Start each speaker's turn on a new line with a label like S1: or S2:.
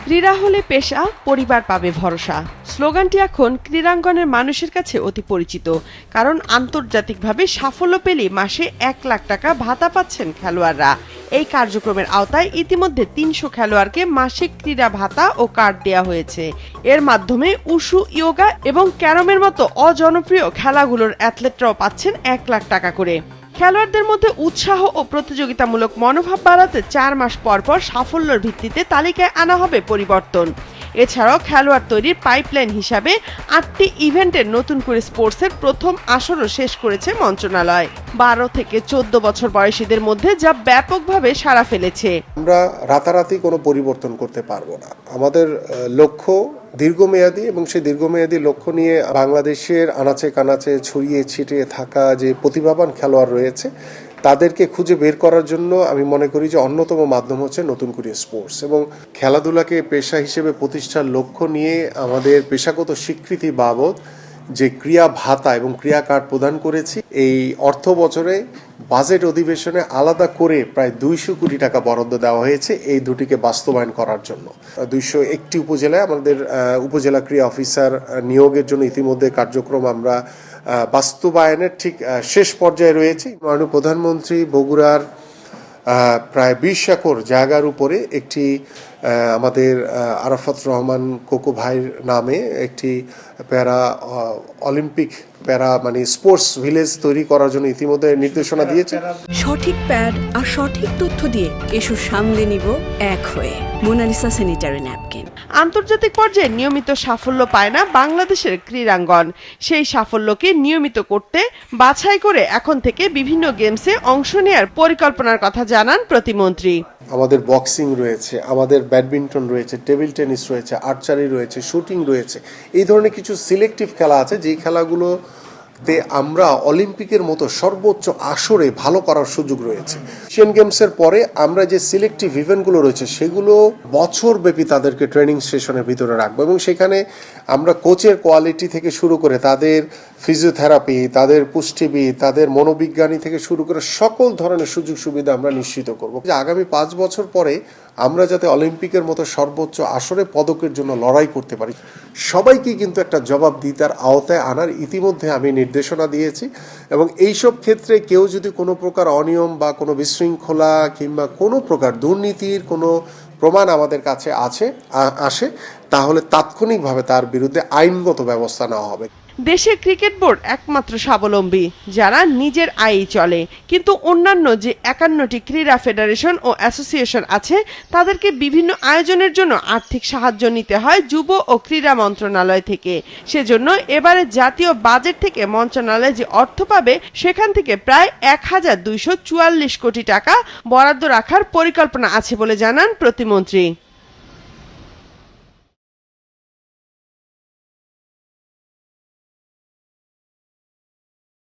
S1: ক্রীড়া হলে পেশা, পরিবার পাবে ভরসা স্লোগানটি এখন ক্রীড়াঙ্গনের মানুষের কাছে অতি পরিচিত। কারণ আন্তর্জাতিকভাবে সাফল্য পেলে মাসে ১ লাখ টাকা ভাতা পাচ্ছেন খেলোয়াড়রা। এই কার্যক্রমের আওতায় ইতিমধ্যে ৩০০ খেলোয়াড়কে মাসিক ক্রীড়া ভাতা ও কার্ড দেওয়া হয়েছে। এর মাধ্যমে উশু, ইয়োগা এবং ক্যারমের মতো অজনপ্রিয় খেলাগুলোর অ্যাথলেটরাও পাচ্ছেন ১ লাখ টাকা করে। খেলোয়াড়দের মধ্যে উৎসাহ ও প্রতিযোগিতামূলক মনোভাব বাড়াতে ৪ মাস পর পর সাফল্যের ভিত্তিতে তালিকায় আনা হবে পরিবর্তন। এছাড়াও খেলোয়াড় তৈরির পাইপলাইন হিসাবে ৮টি ইভেন্টের নতুন করে স্পোর্টসের প্রথম আসরও শেষ করেছে মন্ত্রণালয়। ১২ থেকে ১৪ বছর বয়সীদের মধ্যে যা ব্যাপকভাবে সাড়া ফেলেছে।
S2: আমরা রাতারাতি কোনো পরিবর্তন করতে পারবো না। আমাদের লক্ষ্য দীর্ঘমেয়াদী এবং সেই দীর্ঘমেয়াদী লক্ষ্য নিয়ে বাংলাদেশের আনাচে কানাচে ছড়িয়ে ছিটিয়ে থাকা যে প্রতিভাবান খেলোয়াড় রয়েছে তাদেরকে খুঁজে বের করার জন্য আমি মনে করি যে অন্যতম মাধ্যম হচ্ছে নতুন করে স্পোর্টস এবং খেলাধুলাকে পেশা হিসেবে প্রতিষ্ঠার লক্ষ্য নিয়ে আমাদের পেশাগত স্বীকৃতি বাবদ যে ক্রিয়া ভাতা এবং ক্রিয়া কার্ড প্রদান করেছি, এই অর্থ বছরে বাজেট অধিবেশনে আলাদা করে প্রায় ২০০ কোটি টাকা বরাদ্দ দেওয়া হয়েছে এই দুটিকে বাস্তবায়ন করার জন্য। ২০১টি উপজেলায় আমাদের উপজেলা ক্রিয়া অফিসার নিয়োগের জন্য ইতিমধ্যে কার্যক্রম আমরা বাস্তবায়নের ঠিক শেষ পর্যায়ে রয়েছে। মাননীয় প্রধানমন্ত্রী বগুড়ার প্রায় ২০ একর জায়গার উপরে একটি আমাদের আরাফাত রহমান কোকো ভাইয়ের নামে একটি প্যারা অলিম্পিক স্পোর্টস ভিলেজ তৈরি করার জন্য ইতিমধ্যে নির্দেশনা দিয়েছে।
S3: সঠিক প্যাড আর সঠিক তথ্য দিয়ে এসব সামলে নিব এক হয়ে। Monalisa sanitary napkin.
S1: আন্তর্জাতিক পর্যায়ে নিয়মিত সাফল্য পায় না বাংলাদেশের ক্রীড়াঙ্গন। সেই সাফল্যকে নিয়মিত করতে বাছাই করে এখন থেকে বিভিন্ন গেমসে অংশ নেওয়ার পরিকল্পনার কথা জানান প্রতিমন্ত্রী।
S2: আমাদের বক্সিং রয়েছে, আমাদের ব্যাডমিন্টন রয়েছে, টেবিল টেনিস রয়েছে, আর্চারি রয়েছে, শুটিং রয়েছে। এই ধরনের কিছু সিলেক্টিভ খেলা আছে যেই খেলাগুলোতে আমরা অলিম্পিকের মতো সর্বোচ্চ আসরে ভালো করার সুযোগ রয়েছে। এশিয়ান গেমসের পরে আমরা যে সিলেক্টিভ ইভেন্টগুলো রয়েছে সেগুলো বছরব্যাপী তাদেরকে ট্রেনিং সেশনের ভিতরে রাখবো এবং সেখানে আমরা কোচের কোয়ালিটি থেকে শুরু করে তাদের ফিজিওথেরাপি, তাদের পুষ্টিবিদ, তাদের মনোবিজ্ঞানী থেকে শুরু করে সকল ধরনের সুযোগ সুবিধা আমরা নিশ্চিত করব। আগামী ৫ বছর পরে আমরা যাতে অলিম্পিকের মতো সর্বোচ্চ আসরে পদকের জন্য লড়াই করতে পারি, সবাইকে কিন্তু একটা জবাবদিহিতার আওতায় আনার ইতিমধ্যে আমি নির্দেশনা দিয়েছি এবং এইসব ক্ষেত্রে কেউ যদি কোনো প্রকার অনিয়ম বা কোনো বিশৃঙ্খলা কিংবা কোনো প্রকার দুর্নীতির কোনো প্রমাণ আমাদের কাছে আসে তাহলে তাৎক্ষণিকভাবে তার বিরুদ্ধে আইনগত ব্যবস্থা নেওয়া হবে।
S1: দেশের ক্রিকেট বোর্ড একমাত্র স্বাবলম্বী যারা নিজের আয়েই চলে, কিন্তু অন্যান্য যে ৫১টি ক্রীড়া ফেডারেশন ও অ্যাসোসিয়েশন আছে তাদেরকে বিভিন্ন আয়োজনের জন্য আর্থিক সাহায্য নিতে হয় যুব ও ক্রীড়া মন্ত্রণালয় থেকে। সেজন্য এবারে জাতীয় বাজেট থেকে মন্ত্রণালয় যে অর্থ পাবে সেখান থেকে প্রায় ১,২৪৪ কোটি টাকা বরাদ্দ রাখার পরিকল্পনা আছে বলে জানান প্রতিমন্ত্রী।